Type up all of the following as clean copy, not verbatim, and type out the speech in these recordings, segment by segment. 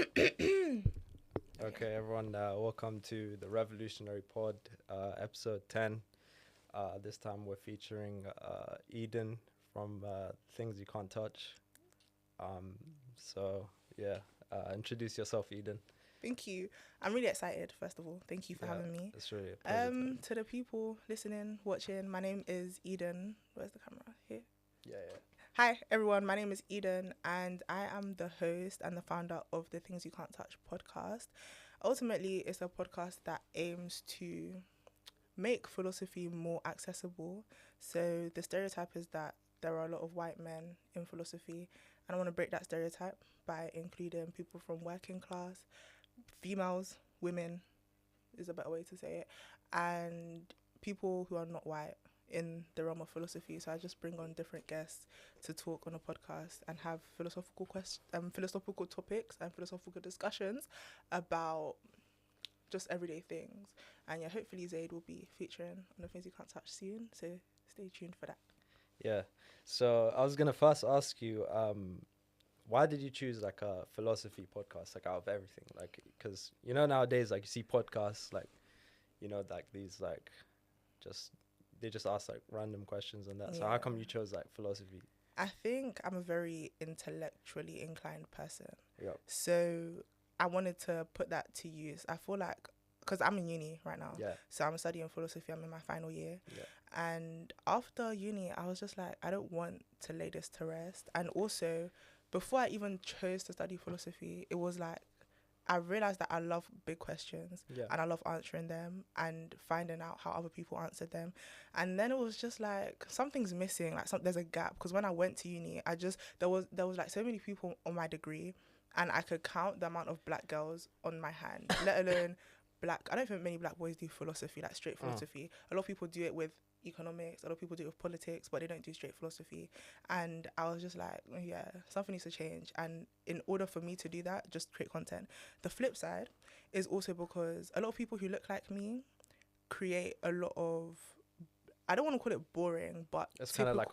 Okay, everyone, welcome to the Revolutionary Pod, episode 10. This time we're featuring Eden from Things You Can't Touch. So, yeah, introduce yourself, Eden. Thank you. I'm really excited, first of all. Thank you for having me. It's really a pleasure. To the people listening, watching, my name is Eden. Where's the camera? Here. Yeah. Hi, everyone. My name is Eden, and I am the host and the founder of the Things You Can't Touch podcast. Ultimately, it's a podcast that aims to make philosophy more accessible. So the stereotype is that there are a lot of white men in philosophy, and I want to break that stereotype by including people from working class, females, women is a better way to say it, and people who are not white in the realm of philosophy. So I just bring on different guests to talk on a podcast and have philosophical topics and philosophical discussions about just everyday things. And yeah, hopefully Zaid will be featuring on the Things You Can't Touch soon, so stay tuned for that. Yeah. So I was gonna first ask you, why did you choose like a philosophy podcast, like out of everything? Like, because you know nowadays, like you see podcasts, like, you know, like these like they just ask like random questions and that. So how come you chose like philosophy? I think I'm a very intellectually inclined person. Yep. So I wanted to put that to use. I feel like, because I'm in uni right now. Yeah. So I'm studying philosophy. I'm in my final year. Yeah. And after uni, I was just like, I don't want to lay this to rest. And also, before I even chose to study philosophy, it was like, I realized that I love big questions and I love answering them and finding out how other people answered them. And then it was just like, something's missing, like there's a gap. Because when I went to uni, there was like so many people on my degree, and I could count the amount of black girls on my hand, let alone I don't think many black boys do philosophy, like straight philosophy. A lot of people do it with economics, a lot of people do it with politics, but they don't do straight philosophy. And I was just like, yeah, something needs to change. And in order for me to do that, just create content. The flip side is also because a lot of people who look like me create a lot of, I don't want to call it boring, but it's kind of like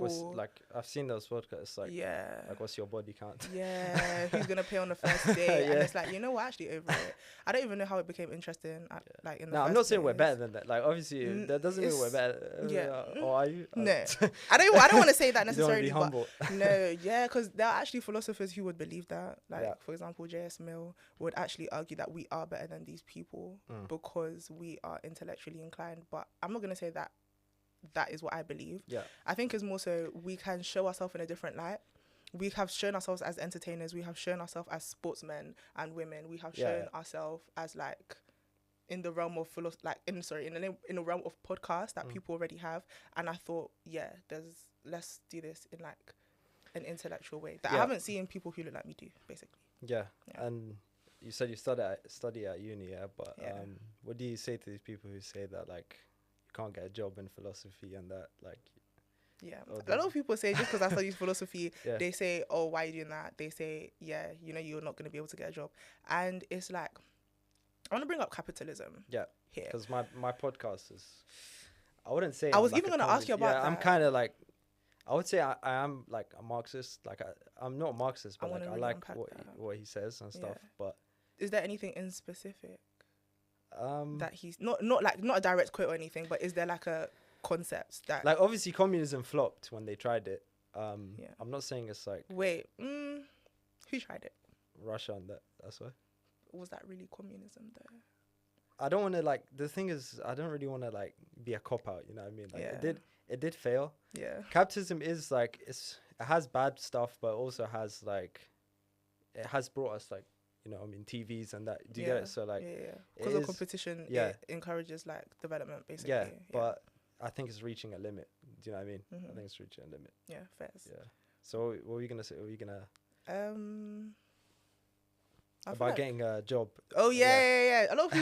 I've seen those podcasts, like, yeah, like what's your body count? Yeah, who's gonna pay on the first day? And it's like, you know what, actually over it. I don't even know how it became interesting. Like in the I'm not saying we're better than that. Like obviously, that doesn't mean we're better. Yeah. Or are you? No, I don't want to say that necessarily. You don't want to be humble. No, yeah, because there are actually philosophers who would believe that. Like for example, J.S. Mill would actually argue that we are better than these people because we are intellectually inclined. But I'm not gonna say that is what I believe. Yeah. I think it's more so we can show ourselves in a different light. We have shown ourselves as entertainers. We have shown ourselves as sportsmen and women. We have shown ourselves as like in the realm of in the realm of podcasts that people already have. And I thought, let's do this in like an intellectual way that I haven't seen people who look like me do, basically. Yeah. And you said you study at uni, but what do you say to these people who say that like can't get a job in philosophy and that like a lot of people say just because I study philosophy they say, oh, why are you doing that? They say, you're not going to be able to get a job. And it's like, I want to bring up capitalism here because my podcast is, I wouldn't say I was even going to ask you about that. I'm kind of like, I would say I am like a Marxist. Like I'm not a Marxist, but I like what he says and stuff. But is there anything in specific that he's not a direct quote or anything, but is there like a concept that, like, obviously communism flopped when they tried it. I'm not saying it's like, wait, who tried it? Russia, and that's why. Was that really communism though? I don't want to, like, the thing is, I don't really want to like be a cop out, you know what I mean? Like it did fail. Capitalism is like, it has bad stuff, but also has like, it has brought us like, you know, I mean, TVs and that. Do you get it? So like, because of competition, it encourages like development, basically. But I think it's reaching a limit. Do you know what I mean? I think it's reaching a limit. Yeah, fair. Yeah. So what were you gonna say? What were you gonna about getting a job? Oh yeah. A lot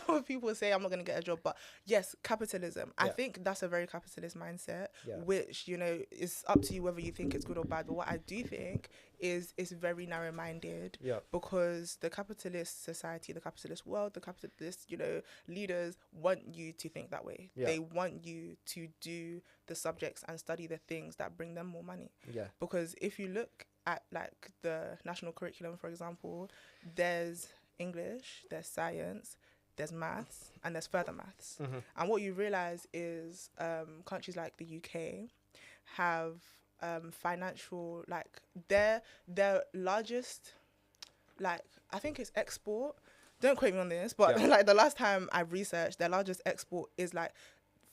of people say I'm not gonna get a job, but yes, capitalism. I think that's a very capitalist mindset, which, you know, is up to you whether you think it's good or bad. But what I do think is it's very narrow-minded, because the capitalist society, the capitalist world, the capitalist, you know, leaders want you to think that way. They want you to do the subjects and study the things that bring them more money. Because if you look at like the national curriculum, for example, there's English, there's science, there's maths, and there's further maths. And what you realize is countries like the UK have financial, like their largest, like I think it's export. Don't quote me on this, but like the last time I researched, their largest export is like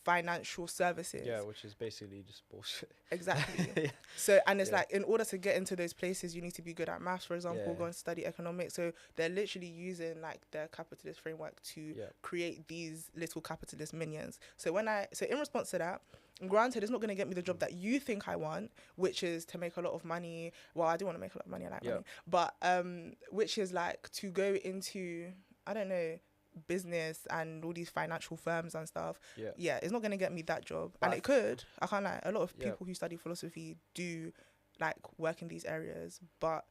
financial services. Yeah, which is basically just bullshit. Exactly. So, and it's like, in order to get into those places, you need to be good at maths, for example, go and study economics. So they're literally using like their capitalist framework to create these little capitalist minions. So in response to that, granted, it's not going to get me the job that you think I want, which is to make a lot of money. Well, I do want to make a lot of money. I like money. But which is like to go into, I don't know, business and all these financial firms and stuff. It's not going to get me that job. But and it could. I can't lie. A lot of people who study philosophy do like work in these areas. But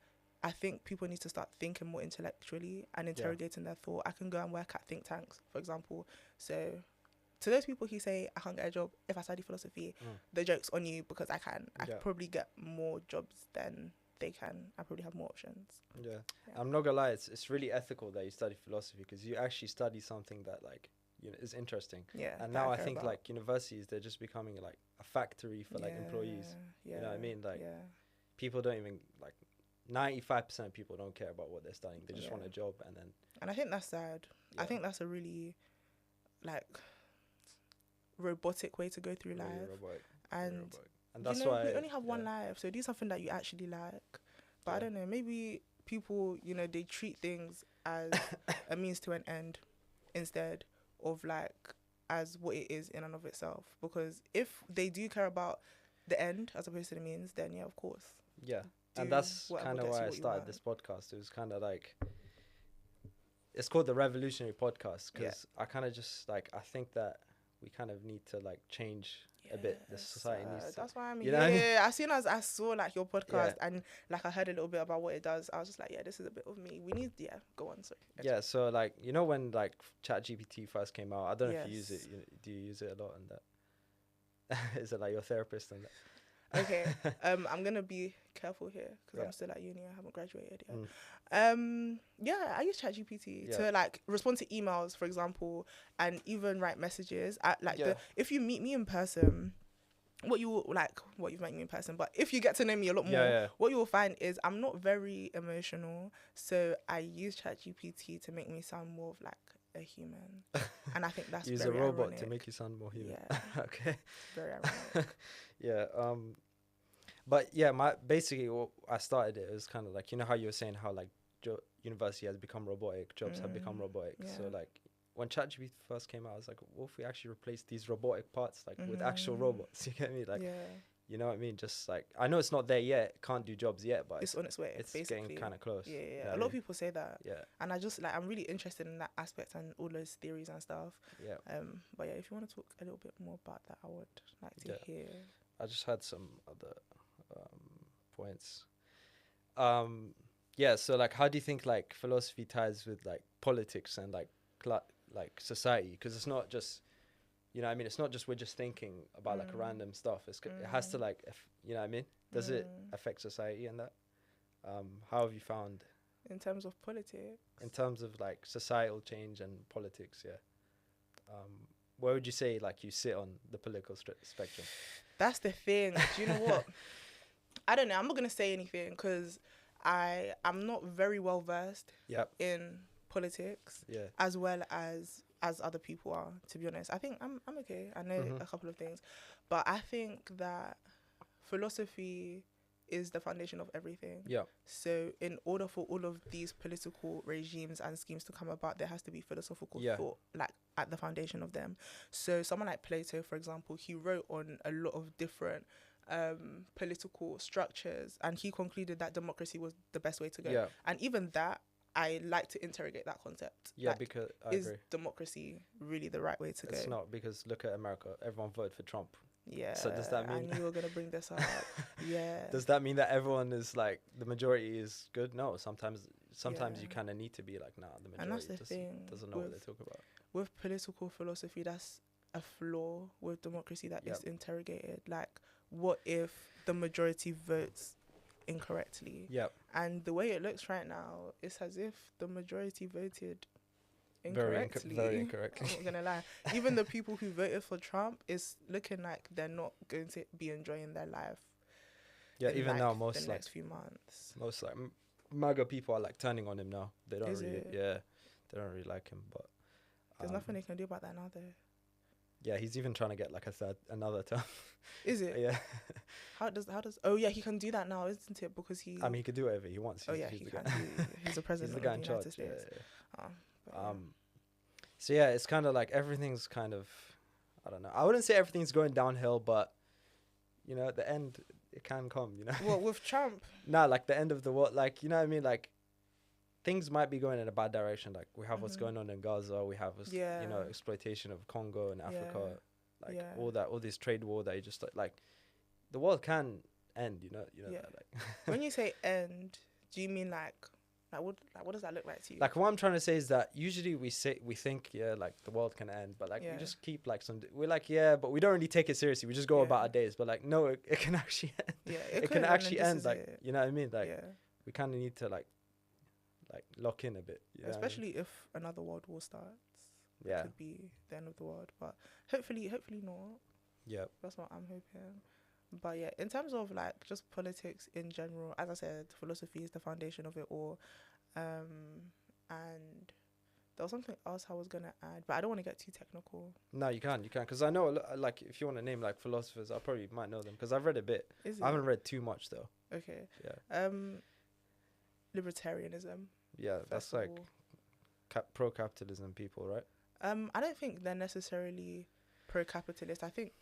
I think people need to start thinking more intellectually and interrogating their thought. I can go and work at think tanks, for example. So to those people who say I can't get a job if I study philosophy, the joke's on you, because I can. I could probably get more jobs than they can. I probably have more options. I'm not gonna lie, it's really ethical that you study philosophy, because you actually study something that, like, you know, is interesting. And now I think like universities, they're just becoming like a factory for like employees. You know what I mean? Like people don't even, like 95% of people don't care about what they're studying. They just want a job. And I think that's sad. I think that's a really like robotic way to go through life. And that's why we only have one life, so do something that you actually like. But I don't know, maybe people, you know, they treat things as a means to an end instead of like as what it is in and of itself. Because if they do care about the end as opposed to the means, then of course. And that's kind of why I started this podcast. It was kind of like, it's called the Revolutionary Podcast, because I kind of just like, I think that we kind of need to like change a bit. The society needs to. That's why I'm here. As soon as I saw like your podcast and like I heard a little bit about what it does, I was just like, this is a bit of me. We need, go on. Sorry. So like, you know, when like ChatGPT first came out, I don't know if you use it. Do you use it a lot? And that is it like your therapist and that? Okay. I'm gonna be careful here because I'm still at uni. I haven't graduated yet. I use ChatGPT to like respond to emails, for example, and even write messages. If you meet me in person, you've met me in person, but if you get to know me a lot more, what you will find is I'm not very emotional. So I use ChatGPT to make me sound more of like a human, and I think that's use very a robot ironic. to make you sound more human. Okay. Very ironic. But basically what I started it was kind of like, you know how you were saying how like university has become robotic, jobs have become robotic. So like when ChatGPT first came out, I was like, what if we actually replace these robotic parts like with actual robots? You get me? Like, you know what I mean? Just like, I know it's not there yet, can't do jobs yet, but it's on its way. It's basically getting kind of close. A lot of people say that. And I just like, I'm really interested in that aspect and all those theories and stuff. But if you want to talk a little bit more about that, I would like to hear. I just had some other points. So like, how do you think like philosophy ties with like politics and like like society? Because it's not just, you know what I mean, it's not just we're just thinking about like random stuff. It has to like, you know what I mean? Does it affect society and that? How have you found in terms of politics? In terms of like societal change and politics, where would you say like you sit on the political spectrum? That's the thing. Do you know what? I don't know. I'm not going to say anything because I'm not very well versed in politics as well as other people are, to be honest. I think I'm okay. I know a couple of things. But I think that philosophy is the foundation of everything. So in order for all of these political regimes and schemes to come about, there has to be philosophical thought like at the foundation of them. So someone like Plato, for example, he wrote on a lot of different political structures, and he concluded that democracy was the best way to go. And even that, I like to interrogate that concept. Because I agree. Democracy really the right way to go? It's not, because look at America. Everyone voted for Trump. So does that mean... I knew you were going to bring this up. Does that mean that everyone is like, the majority is good? No, sometimes you kind of need to be like, nah, the majority and that's the thing doesn't know what they talk about. With political philosophy, that's a flaw with democracy that is interrogated. Like, what if the majority votes incorrectly. Yep. And the way it looks right now, it's as if the majority voted Very incorrectly. incorrectly. I'm not gonna lie. Even the people who voted for Trump is looking like they're not going to be enjoying their life. Yeah, in, even like, now, most the like next few months. most like MAGA people are like turning on him now. They don't Is really, it? yeah, they don't really like him. But There's nothing they can do about that now, though. yeah, he's even trying to get like another term. Is it? Yeah. How does? Oh yeah, he can do that now, isn't it? Because he. I mean, he could do whatever he wants. Oh yeah, he can. He's the president He's the guy of in the charge. United States. Yeah. But yeah. So yeah, it's kind of like everything's kind of, I don't know. I wouldn't say everything's going downhill, but you know, at the end it can come. You know. What with Trump? Nah, like the end of the world. Like, you know what I mean? Like things might be going in a bad direction. Like we have what's going on in Gaza. We have you know, exploitation of Congo and Africa. Like all that, all this trade war that you just like the world can end. You know that, like. When you say end, do you mean like what does that look like to you? Like what I'm trying to say is that usually we think like the world can end, but like we just keep like we're like but we don't really take it seriously. We just go about our days, but like no, it can actually end. Yeah, it can actually end. Like you know what I mean? Like we kind of need to like lock in a bit. Especially if another world war starts. Yeah, it could be the end of the world, but hopefully not. Yeah, that's what I'm hoping. But yeah, in terms of like just politics in general, as I said, philosophy is the foundation of it all. And there was something else I was gonna add, but I don't want to get too technical. No, you can, because I know like if you want to name like philosophers, I probably might know them because I've read a bit. I haven't read too much though. Okay. Yeah. Libertarianism. Yeah, that's like pro-capitalism people, right? I don't think they're necessarily pro-capitalist. I think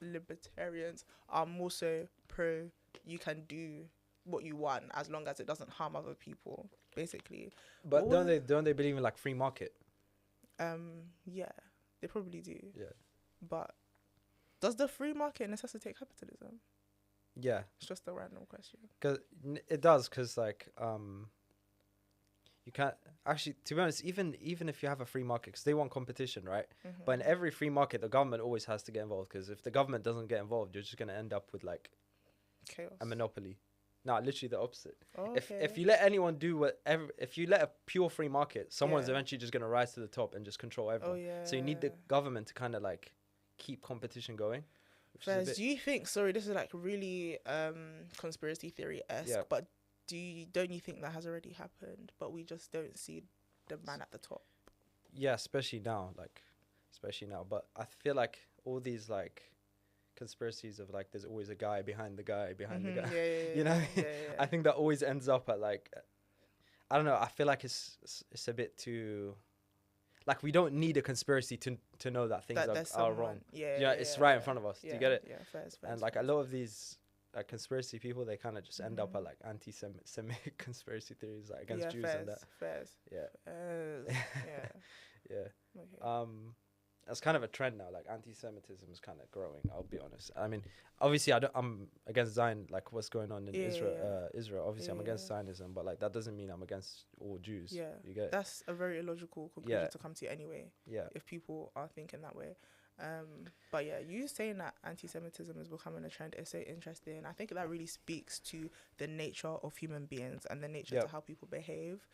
libertarians are more so pro you can do what you want as long as it doesn't harm other people, basically. But don't they believe in like free market? Yeah, they probably do. Yeah. But does the free market necessitate capitalism? Yeah. It's just a random question. Cause it does, cause like you can't actually, to be honest, even if you have a free market, because they want competition, right? Mm-hmm. But in every free market, the government always has to get involved, because if the government doesn't get involved, you're just going to end up with like chaos, a monopoly. No, literally the opposite. Oh, okay. If you let anyone do whatever, if you let a pure free market, someone's eventually just going to rise to the top and just control everyone. Oh, yeah. So you need the government to kind of like keep competition going. Do you think, sorry, this is like really conspiracy theory-esque, but don't you think that has already happened, but we just don't see the man at the top? Yeah, especially now. But I feel like all these like conspiracies of like there's always a guy behind the guy behind the guy. Yeah, you know, I think that always ends up at like, I don't know. I feel like it's a bit too. Like we don't need a conspiracy to know that things are wrong. It's right in front of us. Do you get it? Yeah, fair. And like a lot of these conspiracy people, they kind of just end up at like anti-Semitic conspiracy theories like against Jews and that. Yeah. Okay. That's kind of a trend now. Like anti-Semitism is kind of growing. I'll be honest. I mean, obviously, I'm against Zion. Like what's going on in Israel. Obviously, I'm against Zionism, but like that doesn't mean I'm against all Jews. Yeah, you get it? That's a very illogical conclusion to come to anyway. Yeah. If people are thinking that way. But yeah, you saying that anti-Semitism is becoming a trend is so interesting. I think that really speaks to the nature of human beings and the nature to how people behave.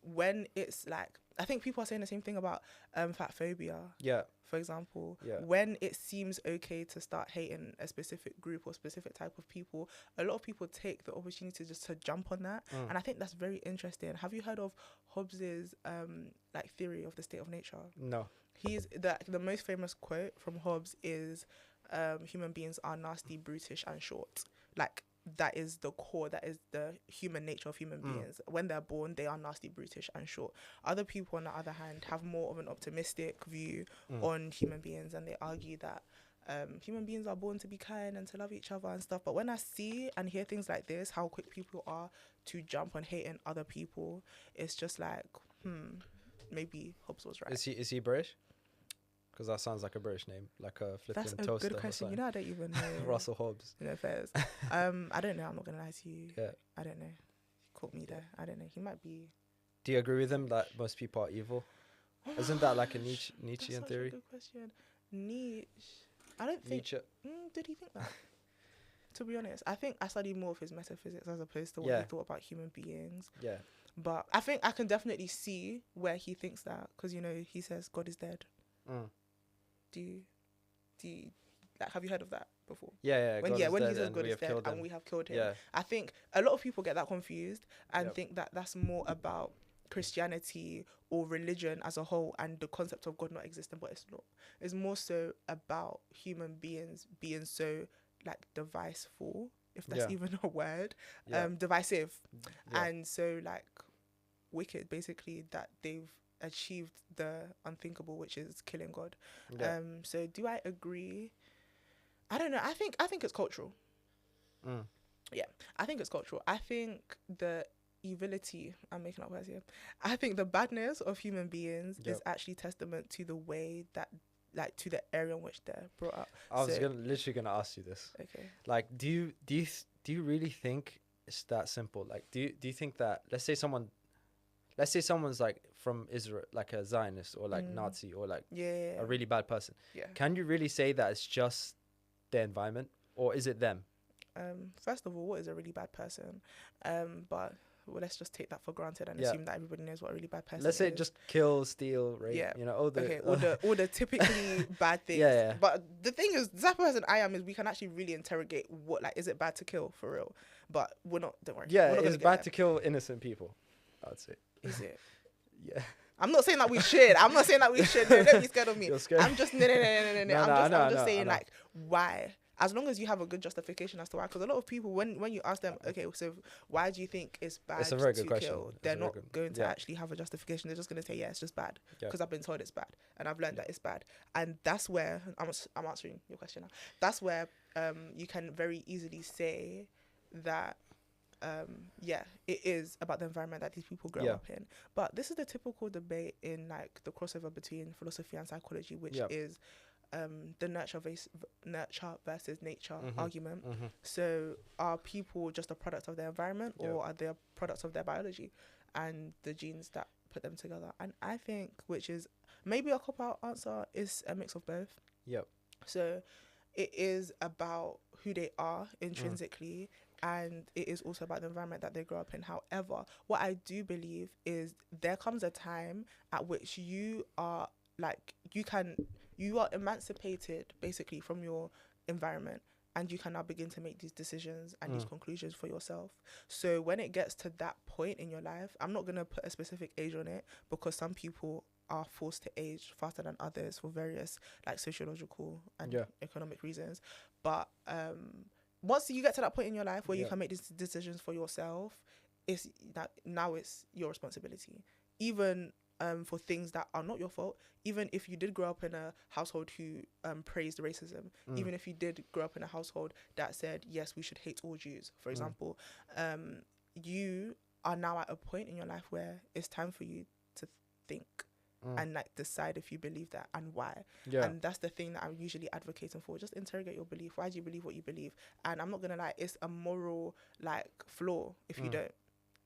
When it's like, I think people are saying the same thing about fat phobia. Yeah. For example, when it seems okay to start hating a specific group or specific type of people, a lot of people take the opportunity just to jump on that, and I think that's very interesting. Have you heard of Hobbes's like theory of the state of nature? No. He's the most famous quote from Hobbes is, "Human beings are nasty, brutish, and short." Like that is the core. That is the human nature of human beings. When they're born, they are nasty, brutish, and short. Other people, on the other hand, have more of an optimistic view on human beings, and they argue that human beings are born to be kind and to love each other and stuff. But when I see and hear things like this, how quick people are to jump on hating other people, it's just like, maybe Hobbes was right. Is he British? Because that sounds like a British name, like a flipping toaster. That's a good question. You know, I don't even know. Russell Hobbes. You know, fairs. I don't know. I'm not gonna lie to you. Yeah. I don't know. You caught me there. I don't know. He might be. Do you agree with him that most people are evil? Isn't that like a Nietzschean theory? That's a good question. Nietzsche. I don't think. Nietzsche. Did he think that? To be honest, I think I studied more of his metaphysics as opposed to what Yeah. he thought about human beings. Yeah. But I think I can definitely see where he thinks that, because, you know, he says God is dead. Mm. Do you like, have you heard of that before? Yeah. When God yeah, is when he dead says and God we is have dead killed and him. we have killed him. Yeah. I think a lot of people get that confused and Yep. think that that's more about Christianity or religion as a whole and the concept of God not existing, but it's not. It's more so about human beings being so like diviceful, if that's Yeah. even a word, Yeah. divisive, Yeah. and so like wicked, basically, that they've achieved the unthinkable, which is killing God. Yeah. So do I agree? I don't know. I think it's cultural. Mm. Yeah, I think it's cultural. I think the evility, I'm making up words here. I think the badness of human beings Yep. is actually testament to the way that, like, to the area in which they're brought up. I was So- literally gonna ask you this. Okay. Like, do you really think it's that simple? Like, do you think that let's say someone's like from Israel, like a Zionist or like Nazi or like Yeah. a really bad person? Yeah. Can you really say that it's just their environment, or is it them? First of all, what is a really bad person? But well, let's just take that for granted and Yeah. assume that everybody knows what a really bad person Let's say is. just kill, steal, rape. Yeah. You know, all the all the typically bad things. Yeah. But the thing is, the type of person I am is we can actually really interrogate what, like, is it bad to kill for real? But we're not. Don't worry. Yeah, we're not it's gonna get bad there. to kill innocent people, I would say. Is it? Yeah. I'm not saying that we should. I'm not saying that we should. No, don't be scared of me. You're scared? I'm just no. No, I'm no, I know, just I saying know. like why. As long as you have a good justification as to why, because a lot of people, when you ask them, okay, so why do you think it's bad It's a very to good question. kill? It's They're a very not good- going to yeah. actually have a justification. They're just going to say, yeah, it's just bad Yeah. because I've been told it's bad and I've learned that it's bad. And that's where I'm answering your question now. That's where you can very easily say that yeah, it is about the environment that these people grow Yeah. up in. But this is the typical debate in like the crossover between philosophy and psychology, which Yeah. is the nurture versus nature Mhm. argument. Mhm. So are people just a product of their environment, Yeah. or are they a product of their biology and the genes that put them together? And I think, which is maybe a cop-out answer, is a mix of both. Yep. So it is about who they are intrinsically, and it is also about the environment that they grow up in. However, what I do believe is there comes a time at which you are like, you are emancipated basically from your environment, and you can now begin to make these decisions and these conclusions for yourself. So when it gets to that point in your life, I'm not going to put a specific age on it, because some people are forced to age faster than others for various like sociological and Yeah. economic reasons. But once you get to that point in your life where you Yeah. can make these decisions for yourself, it's that now it's your responsibility. Even for things that are not your fault, even if you did grow up in a household who praised racism, even if you did grow up in a household that said, yes, we should hate all Jews, for example, you are now at a point in your life where it's time for you to think and like decide if you believe that and why. Yeah. And that's the thing that I'm usually advocating for. Just interrogate your belief. Why do you believe what you believe? And I'm not gonna lie, it's a moral like flaw if you don't.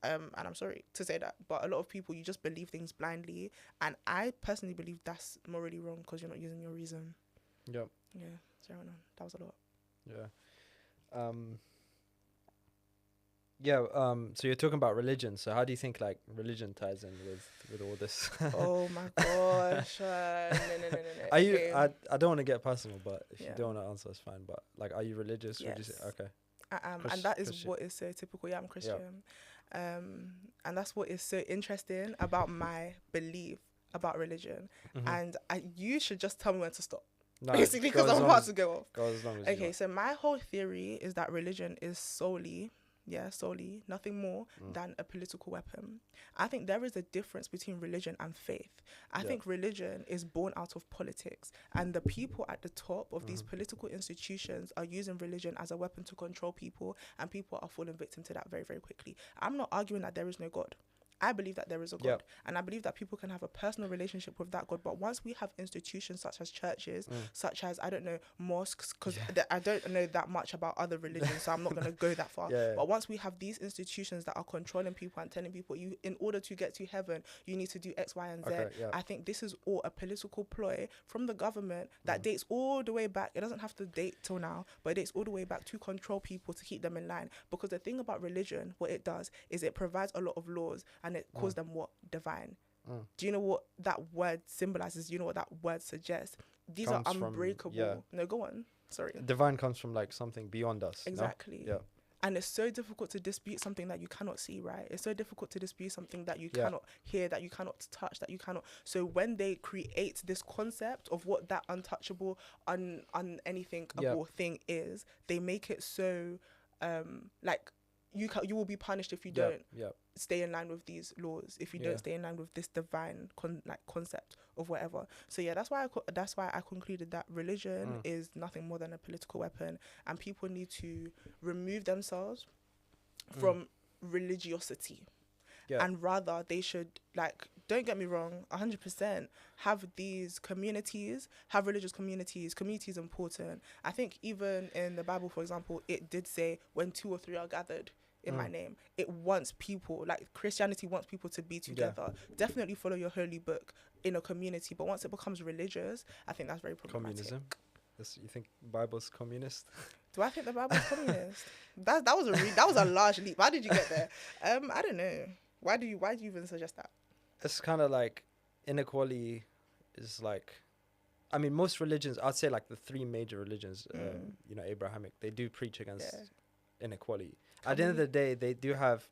And I'm sorry to say that, but a lot of people, you just believe things blindly, and I personally believe that's morally wrong because you're not using your reason. Yep. Yeah, so that was a lot. Yeah. So you're talking about religion. So how do you think like religion ties in with all this? Oh my gosh. No. Are you? Okay. I don't want to get personal, but if Yeah. you don't want to answer, it's fine. But like, are you religious? Would you say Yes. okay? I am, Chris- and that is Christian. what is so typical. Yeah, I'm Christian. And that's what is so interesting about my belief about religion. And you should just tell me when to stop. No, Basically, go because as I'm long about as- to go off. Go as long as you Okay, want. so my whole theory is that religion is solely, nothing more than a political weapon. I think there is a difference between religion and faith. I think religion is born out of politics, and the people at the top of these political institutions are using religion as a weapon to control people, and people are falling victim to that very, very quickly. I'm not arguing that there is no God. I believe that there is a God, Yep. and I believe that people can have a personal relationship with that God. But once we have institutions such as churches, such as, I don't know, mosques, because I don't know that much about other religions, so I'm not going to go that far. Yeah. But once we have these institutions that are controlling people and telling people, you, in order to get to heaven, you need to do X, Y, and Z. Okay, yeah. I think this is all a political ploy from the government that dates all the way back. It doesn't have to date till now, but it dates all the way back to control people, to keep them in line. Because the thing about religion, what it does is it provides a lot of laws, and it calls them what? Divine. Do you know what that word symbolizes? Do you know what that word suggests? These Comes are from- unbreakable. yeah. No, go on. Sorry. Divine comes from like something beyond us. no? Exactly. Yeah. And it's so difficult to dispute something that you cannot see, right? It's so difficult to dispute something that you Yeah. cannot hear, that you cannot touch, that you cannot. So when they create this concept of what that untouchable, anything thing is, they make it so, like, you will be punished if you don't stay in line with these laws, if you don't stay in line with this divine concept of whatever. So yeah, that's why I concluded that religion is nothing more than a political weapon, and people need to remove themselves from religiosity. Yeah. And rather they should, like, don't get me wrong, 100% have these communities, have religious communities. Community is important. I think even in the Bible, for example, it did say when 2 or 3 are gathered in my name. It wants people, like Christianity wants people to be together. Definitely follow your holy book in a community, but once it becomes religious, I think that's very problematic. Communism. You think Bible's communist? Do I think the Bible's communist? That was a large leap. How did you get there? I don't know. Why do you even suggest that? It's kind of like inequality is like, I mean, most religions, I'd say like the 3 major religions, Abrahamic, they do preach against inequality. At the end of the day, they do have,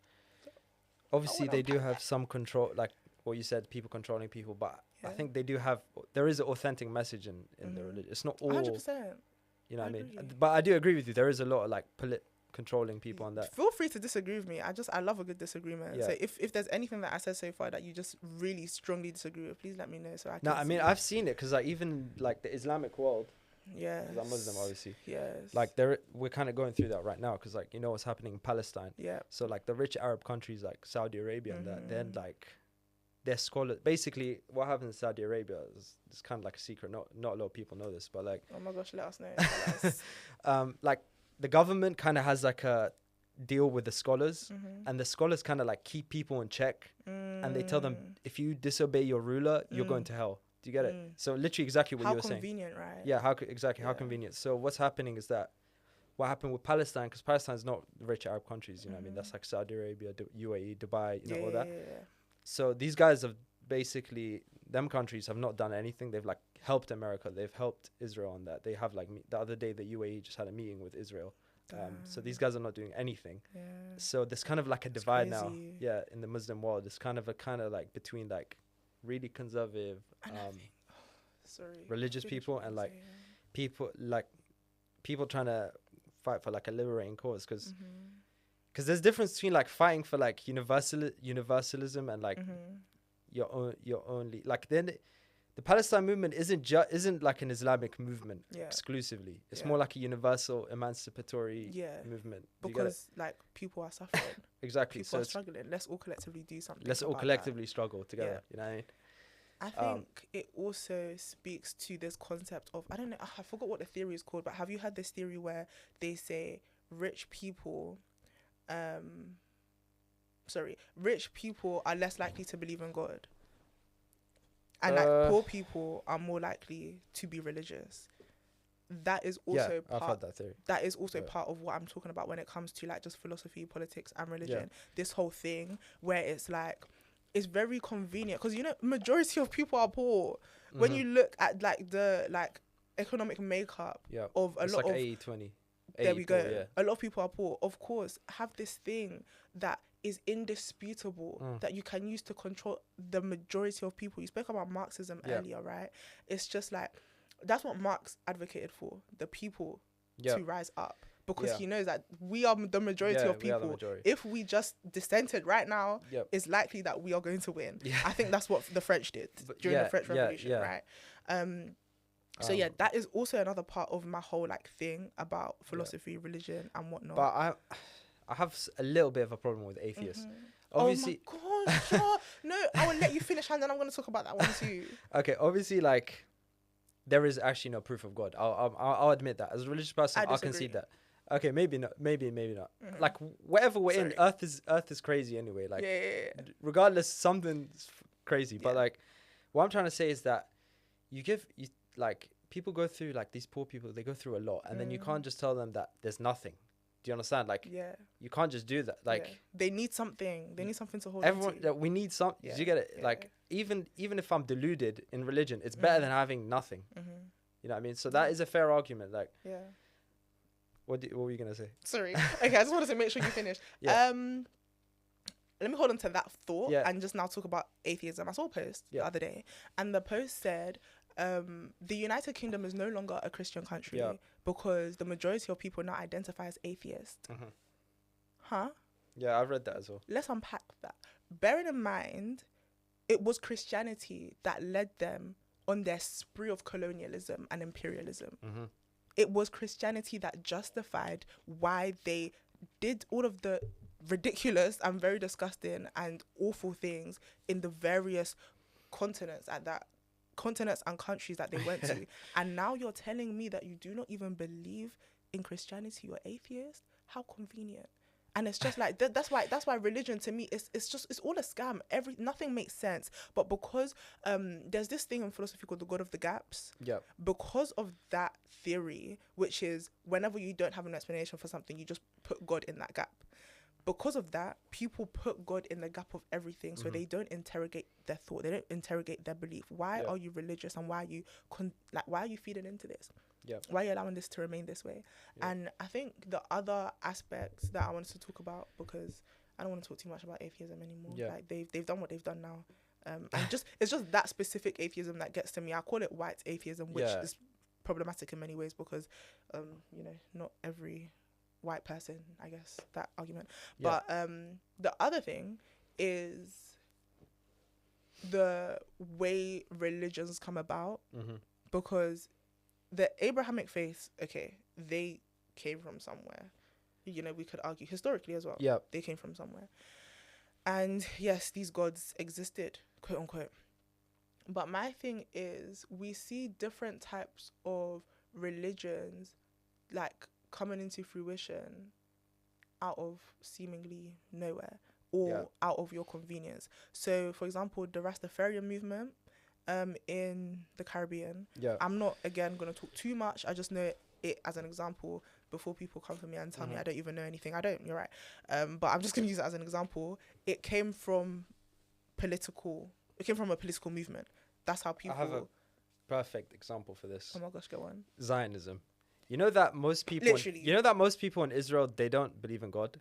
obviously they do have some control, like what you said, people controlling people, but I think there is an authentic message in the religion. It's not all, 100%. you know what I mean? But I do agree with you. There is a lot of like controlling people on that. Feel free to disagree with me. I love a good disagreement. Yeah. So if there's anything that I said so far that you just really strongly disagree with, please let me know so I can. No, I mean, I've seen it because like even like the Islamic world, yeah, I'm Muslim obviously. Yes. Like we're kind of going through that right now because like you know what's happening in Palestine. Yeah. So like the rich Arab countries like Saudi Arabia and that, then like their scholars. Basically, what happens in Saudi Arabia is it's kind of like a secret. Not a lot of people know this, but like. Oh my gosh, let us know. Tell us. Like the government kind of has like a deal with the scholars, and the scholars kind of like keep people in check, and they tell them if you disobey your ruler, you're going to hell. Do you get it? So literally exactly what you were saying. How convenient, right? Yeah, how convenient. So what's happening is that what happened with Palestine, because Palestine's not rich Arab countries, you know what I mean? That's like Saudi Arabia, UAE, Dubai, you know, all that. So these guys have basically, them countries have not done anything. They've like helped America. They've helped Israel on that. They have like, the other day the UAE just had a meeting with Israel. So these guys are not doing anything. Yeah. So there's kind of like a divide now. Yeah, in the Muslim world. It's kind of like between like really conservative religious people and like people trying to fight for like a liberating cause, because there's difference between like fighting for like universalism and like your only like then the Palestine movement isn't like an Islamic movement exclusively. It's more like a universal emancipatory movement. Because like people are suffering. Exactly. People are struggling. Let's all collectively do something. Let's all collectively struggle together. You know what I mean? I think it also speaks to this concept of, I don't know, I forgot what the theory is called, but have you heard this theory where they say rich people are less likely to believe in God? And like poor people are more likely to be religious. That is also I've heard that theory. That is also part of what I'm talking about when it comes to like just philosophy, politics and religion. This whole thing where it's like, it's very convenient because, you know, majority of people are poor. When you look at like the like economic makeup of a lot like of 80-20. There we go. A lot of people are poor. Of course, have this thing that is indisputable that you can use to control the majority of people. You spoke about Marxism earlier, right? It's just like, that's what Marx advocated for, the people to rise up. Because he knows that we are the majority of people. If we just dissented right now, it's likely that we are going to win. I think that's what the French did during the French Revolution, right? So that is also another part of my whole like thing about philosophy, religion and whatnot. But I have a little bit of a problem with atheists. obviously. Oh my gosh, sure. No, I will let you finish, and then I'm going to talk about that one too. Okay, obviously, like, there is actually no proof of God. I'll admit that. As a religious person, I'll concede that. Okay, maybe not. Maybe not. Mhm. Like, whatever we're in, Sorry. Earth is crazy anyway. Like, Yeah. regardless, something's crazy. But Yeah. like, what I'm trying to say is that you like, people go through, like, these poor people, they go through a lot, and then you can't just tell them that there's nothing. Do you understand? Like, Yeah. you can't just do that. Like, Yeah. They need something. They need something to hold everyone, on to. we need some. Yeah, Do you get it? yeah. Like, even if I'm deluded in religion, it's better than having nothing. Mm-hmm. You know what I mean? So that is a fair argument. Like, Yeah. what were you gonna say? Sorry. Okay, I just wanted to make sure you finished. Yeah. Let me hold on to that thought Yeah. and just now talk about atheism. I saw a post Yeah. the other day, and the post said, the United Kingdom is no longer a Christian country Yeah. because the majority of people now identify as atheist. Mhm. Huh? Yeah, I've read that as well. Let's unpack that. Bearing in mind, it was Christianity that led them on their spree of colonialism and imperialism. Mm-hmm. It was Christianity that justified why they did all of the ridiculous and very disgusting and awful things in the various continents and countries that they went to. And now you're telling me that you do not even believe in Christianity, you're atheist? How convenient. And it's just like that's why religion to me it's all a scam. Nothing makes sense. But because there's this thing in philosophy called the God of the gaps. Yeah. Because of that theory, which is whenever you don't have an explanation for something, you just put God in that gap. Because of that, people put God in the gap of everything, so they don't interrogate their thought, they don't interrogate their belief. Why are you religious, and why are you why are you feeding into this? Yeah. Why are you allowing this to remain this way? Yeah. And I think the other aspects that I wanted to talk about, because I don't want to talk too much about atheism anymore. Yeah. Like they've done what they've done now. And it's just that specific atheism that gets to me. I call it white atheism, which is problematic in many ways because not every white person, I guess, that argument. Yeah. But the other thing is the way religions come about, because the Abrahamic faith, okay, they came from somewhere. We could argue historically as well. Yeah, they came from somewhere. And yes, these gods existed, quote unquote. But my thing is, we see different types of religions, like, coming into fruition out of seemingly nowhere or out of your convenience. So, for example, the Rastafarian movement in the Caribbean. Yeah. I'm not, again, going to talk too much. I just know it as an example before people come for me and tell me I don't even know anything. I don't, you're right. But I'm just going to use it as an example. It came from a political movement. That's how people... I have a perfect example for this. Oh my gosh, go on. Zionism. You know that most people... in Israel, they don't believe in God?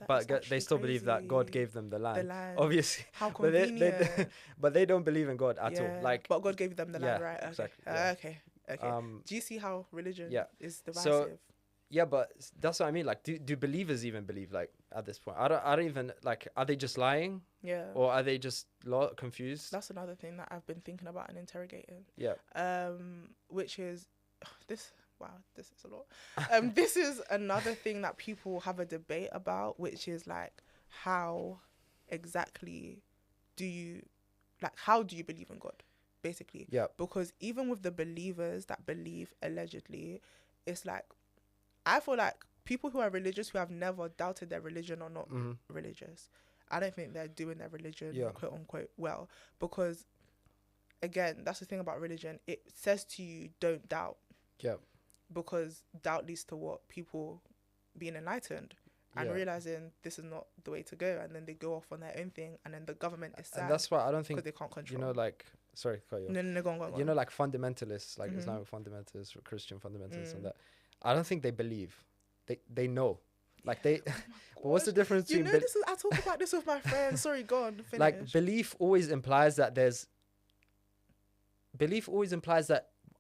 But they still believe that God gave them the land. Obviously. How convenient. But they don't believe in God at all. Like, but God gave them the land, right? Okay. Exactly. Okay. Do you see how religion is divisive? So, yeah, but that's what I mean. Like, do believers even believe, like, at this point? I don't even, like, are they just lying? Yeah. Or are they just confused? That's another thing that I've been thinking about and interrogating. Yeah. Which is this... Wow, this is a lot. This is another thing that people have a debate about, which is like, how exactly how do you believe in God, basically? Yeah. Because even with the believers that believe allegedly, it's like, I feel like people who are religious who have never doubted their religion are not religious. I don't think they're doing their religion, quote unquote, well, because again, that's the thing about religion. It says to you, don't doubt. Yeah. Because doubt leads to what? People being enlightened and realizing this is not the way to go, and then they go off on their own thing, and then the government is sad. And that's why I don't think, because they can't control. Sorry, cut you off. No, go on. You know, like fundamentalists, like Islamic fundamentalists or Christian fundamentalists and that. I don't think they believe. They know. Like they. But what's the difference between? I talk about this with my friends. Sorry, go on. Finish. Like belief always implies that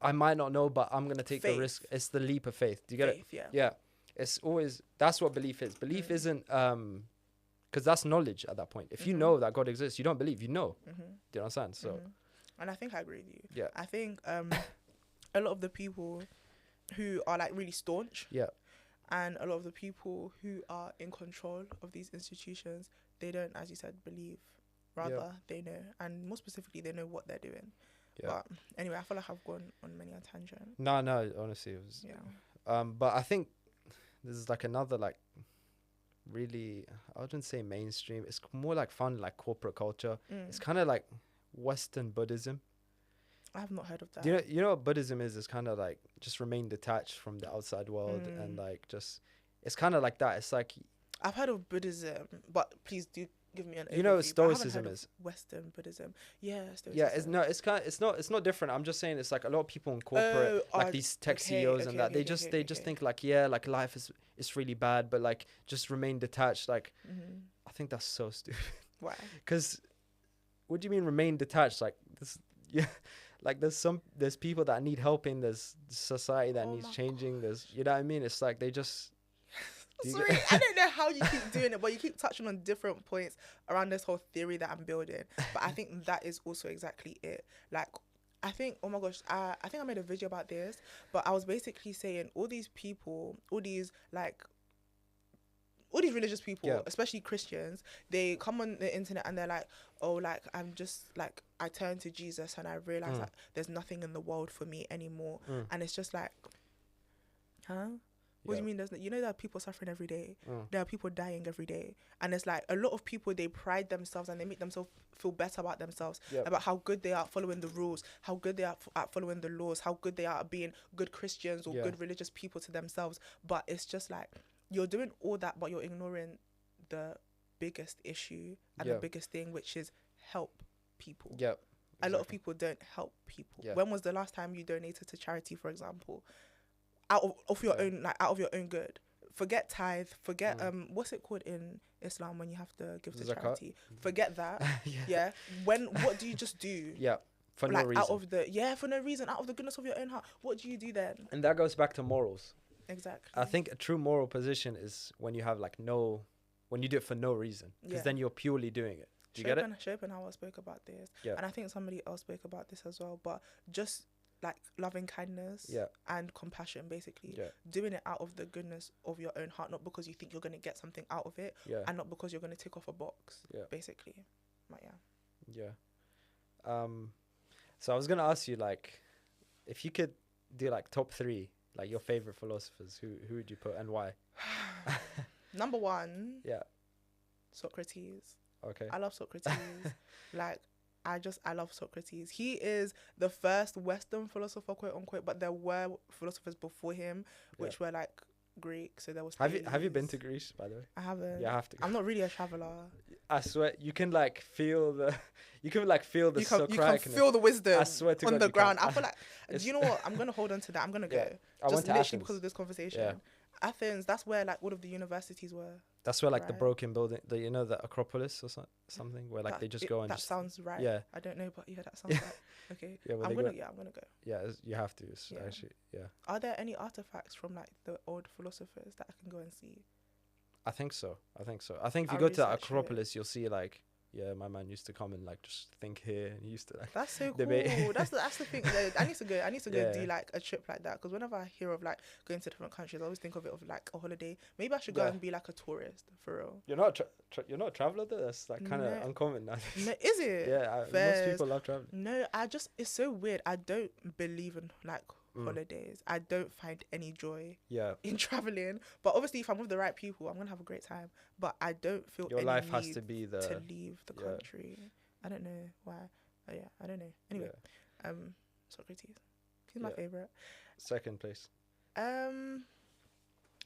I might not know, but I'm going to take the risk. It's the leap of faith. Do you get it? Yeah. It's always, that's what belief is. Belief isn't, because that's knowledge at that point. If you know that God exists, you don't believe, you know. Do you understand? So. And I think I agree with you. Yeah. I think a lot of the people who are like really staunch. Yeah. And a lot of the people who are in control of these institutions, they don't, as you said, believe. Rather, they know, and more specifically, they know what they're doing. Yeah. But anyway, I feel like I've gone on many a tangent. No, honestly, it was. Yeah. But I think this is like another like really, I wouldn't say mainstream. It's more like found in like corporate culture. It's kind of like Western Buddhism. I have not heard of that. You know what Buddhism is? It's kind of like just remain detached from the outside world and like just, it's kind of like that. It's like, I've heard of Buddhism, but please do give me an overview. You know what Stoicism heard of is? Western Buddhism. Yeah, Stoicism. Yeah, it's not different. I'm just saying it's like a lot of people in corporate, like these tech CEOs and that they just think like, yeah, like life is really bad, but like just remain detached. Like, I think that's so stupid. Why? Because what do you mean remain detached? Like this, yeah, like there's people that need helping. There's society that needs changing. There's, you know what I mean? It's like they just. Sorry, I don't know how you keep doing it, but you keep touching on different points around this whole theory that I'm building. But I think that is also exactly it. Like, I think, oh my gosh, I think I made a video about this, but I was basically saying all these people, all these religious people, especially Christians, they come on the internet and they're like, oh, like, I'm just like, I turn to Jesus and I realize that there's nothing in the world for me anymore. And it's just like, huh? What do you mean? There are people suffering every day. There are people dying every day. And it's like a lot of people, they pride themselves and they make themselves feel better about themselves, about how good they are at following the rules, how good they are at following the laws, how good they are at being good Christians or good religious people to themselves. But it's just like, you're doing all that, but you're ignoring the biggest issue and the biggest thing, which is help people. Yep. Exactly. A lot of people don't help people. When was the last time you donated to charity, for example? Out of your own, like out of your own good. Forget tithe. Forget what's it called in Islam when you have to give to charity? Forget that. Yeah. What do you just do? Yeah. For like, no reason. For no reason. Out of the goodness of your own heart. What do you do then? And that goes back to morals. Exactly. I think a true moral position is when you have like when you do it for no reason, because then you're purely doing it. Do you get it? Schopenhauer spoke about this, and I think somebody else spoke about this as well. But just like loving kindness and compassion, basically doing it out of the goodness of your own heart, not because you think you're going to get something out of it, and not because you're going to tick off a box, basically. But so I was going to ask you, like, if you could do like top 3, like your favorite philosophers, who would you put and why? Number 1, Socrates. Okay. I love Socrates. Like, I love Socrates. He is the first Western philosopher, quote unquote, but there were philosophers before him, which were like Greek. So there was. Have you been to Greece, by the way? I haven't. Yeah, I have to. I'm not really a traveler. I swear, you can like feel the Socratic. You can feel the wisdom. I swear to on God, the ground. I feel like. Do you know what? I'm gonna hold on to that. I'm gonna go. Just literally because of this conversation. Yeah. Athens, that's where like all of the universities were. That's where like the broken building, the Acropolis or something, where like they just go and that just. That sounds right. Yeah. I don't know, but that sounds right. Okay. Yeah, I'm gonna go. Yeah, you have to actually. Yeah. Are there any artifacts from like the old philosophers that I can go and see? I think so. I think if you go to the Acropolis, you'll see like. Yeah, my man used to come and like just think here, and he used to like. That's so debate. Cool. That's the thing. I need to go do like a trip like that, because whenever I hear of like going to different countries, I always think of it of like a holiday. Maybe I should go and be like a tourist for real. You're not you're not a traveler though. That's like kind of uncommon now. No, is it? Yeah, most people love traveling. No, it's so weird. I don't believe in like holidays. I don't find any joy in traveling, but obviously if I'm with the right people, I'm gonna have a great time. But I don't feel your any life need has to be to leave the country. I don't know why. I don't know. Anyway, Socrates, he's my favorite. Second place.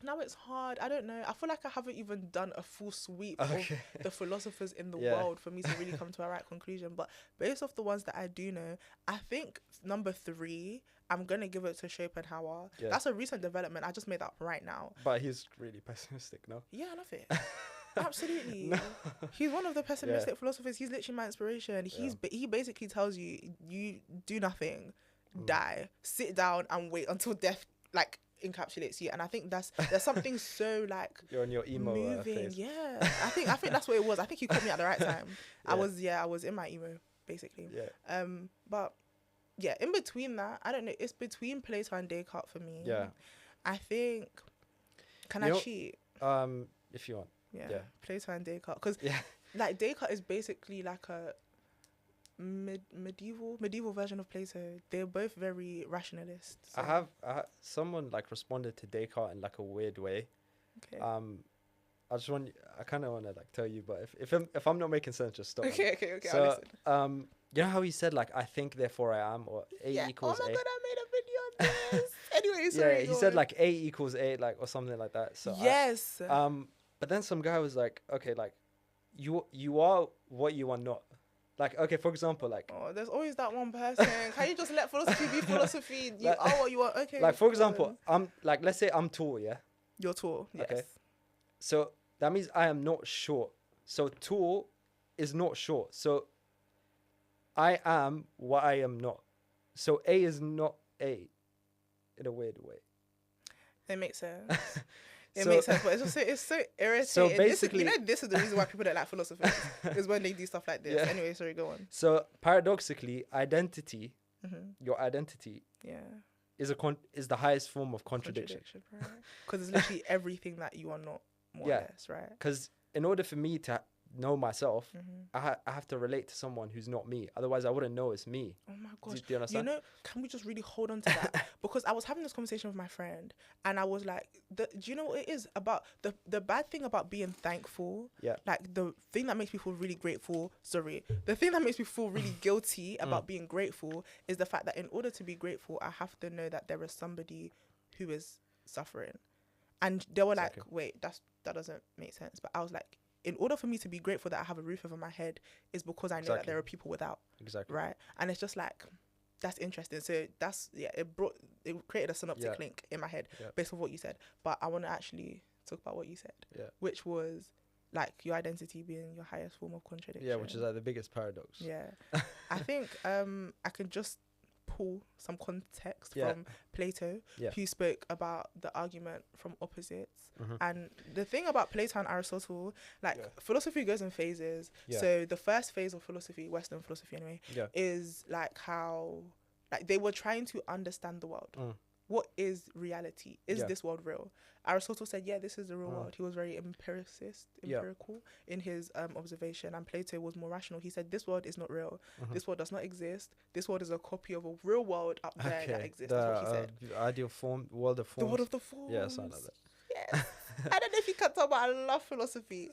Now it's hard. I don't know. I feel like I haven't even done a full sweep of the philosophers in the world for me to really come to a right conclusion. But based off the ones that I do know, I think number 3, I'm going to give it to Schopenhauer. Yeah. That's a recent development. I just made that up right now. But he's really pessimistic, no? Yeah, I love it. Absolutely. No. He's one of the pessimistic philosophers. He's literally my inspiration. He basically tells you do nothing, die, sit down and wait until death like encapsulates you. And I think there's something so like you're on your emo moving. Yeah, I think that's what it was. I think he caught me at the right time. I was in my emo basically. Yeah. But yeah, in between that, I don't know. It's between Plato and Descartes for me. Yeah. I think. Can I cheat? If you want. Yeah. Plato and Descartes, because like Descartes is basically like a medieval version of Plato. They're both very rationalist. So. I have someone like responded to Descartes in like a weird way. Okay. I kind of want to like tell you, but if I'm not making sense, just stop. Okay. So, I'll listen. you know how he said like I think therefore I am, or A equals Oh my A. god, I made a video on this. Anyway, Yeah, sorry. he said like A equals A, like or something like that. So yes. but then some guy was like, okay, like you are what you are not. Like, okay, for example, like there's always that one person. Can you just let philosophy be philosophy? You like, are what you are. Okay. Like for example, I'm like, let's say I'm tall, yeah. You're tall. Yes. Okay. So that means I am not short. So tall is not short. So I am what I am not. So A is not A in a weird way. It makes sense. It makes sense, but it's so irritating. So basically, this is the reason why people don't like philosophers is when they do stuff like this. Yeah. Anyway, sorry, go on. So paradoxically, identity, your identity, is the highest form of contradiction. Right? Because it's literally everything that you are not, more or less, right? Because in order for me to know myself, I have to relate to someone who's not me. Otherwise, I wouldn't know it's me. Oh my gosh. Do you understand? You know, can we just really hold on to that? Because I was having this conversation with my friend and I was like, do you know what it is about the bad thing about being thankful? Yeah. Like the thing that makes me feel really grateful, the thing that makes me feel really guilty about being grateful is the fact that in order to be grateful, I have to know that there is somebody who is suffering. And they were like, wait, that doesn't make sense. But I was like, in order for me to be grateful that I have a roof over my head is because I know that there are people without. Exactly. Right. And it's just like, that's interesting. So it created a synoptic link in my head based on what you said. But I want to actually talk about what you said, which was like your identity being your highest form of contradiction. Yeah, which is like the biggest paradox. Yeah. I think I can just pull some context from Plato, who spoke about the argument from opposites. And the thing about Plato and Aristotle, philosophy goes in phases. So the first phase of philosophy, Western philosophy anyway, is like how they were trying to understand the world. What is reality? Is this world real? Aristotle said, this is the real world. He was very empirical in his observation. And Plato was more rational. He said, this world is not real. This world does not exist. This world is a copy of a real world up there that exists. That's what he said. Ideal form, world of forms. The world of the forms. Yeah, something like that. Yes. I don't know if you can tell, but I love philosophy.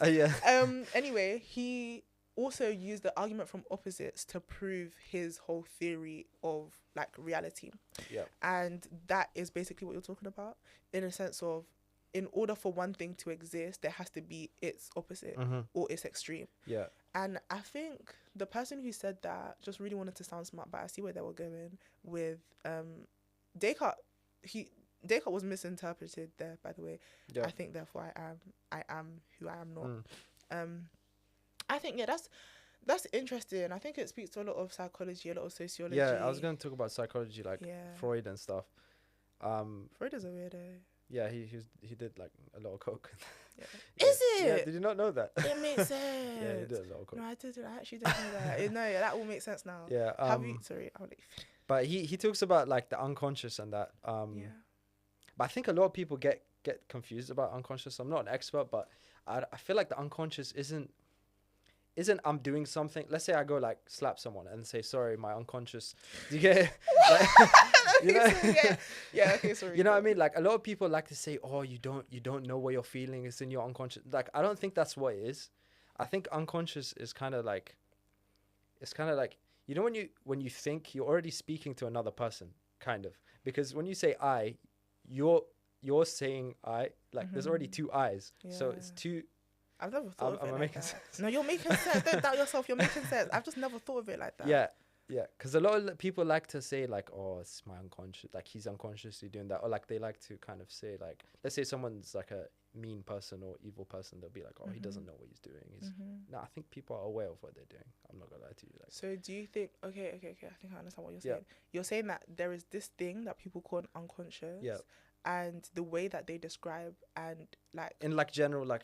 Anyway, he also used the argument from opposites to prove his whole theory of reality. And that is basically what you're talking about, in a sense of, in order for one thing to exist, there has to be its opposite or its extreme. And I think the person who said that just really wanted to sound smart, but I see where they were going with Descartes. Descartes was misinterpreted there, by the way. I think therefore I am who I am not. I think that's interesting. I think it speaks to a lot of psychology, a lot of sociology. Yeah, I was going to talk about psychology, Freud and stuff. Freud is a weirdo. Yeah, he did a lot of coke. Is it? Yeah, did you not know that? It makes sense. Yeah, he did a lot of coke. No, I actually didn't know that. No, that all makes sense now. Yeah. Sorry, I'll let you finish. But he talks about the unconscious and that. But I think a lot of people get confused about unconscious. I'm not an expert, but I feel like the unconscious isn't I'm doing something. Let's say I go slap someone and say sorry, my unconscious. Do you get you know? Okay, sorry. You know what I mean? A lot of people like to say, oh, you don't know what you're feeling. It's in your unconscious. I don't think that's what it is. I think unconscious is kind of it's kind of you know when you think, you're already speaking to another person, kind of, because when you say I, you're saying I, there's already two I's, so it's two. I've never thought of it like that. Sense. No, you're making sense. Don't doubt yourself. You're making sense. I've just never thought of it like that. Yeah, because a lot of people like to say oh, it's my unconscious, he's unconsciously doing that, or they like to kind of say let's say someone's a mean person or evil person, they'll be oh, he doesn't know what he's doing. No, I think people are aware of what they're doing. I'm not gonna lie to you. So do you think? Okay. I think I understand what you're saying. You're saying that there is this thing that people call unconscious. Yeah. And the way that they describe and in general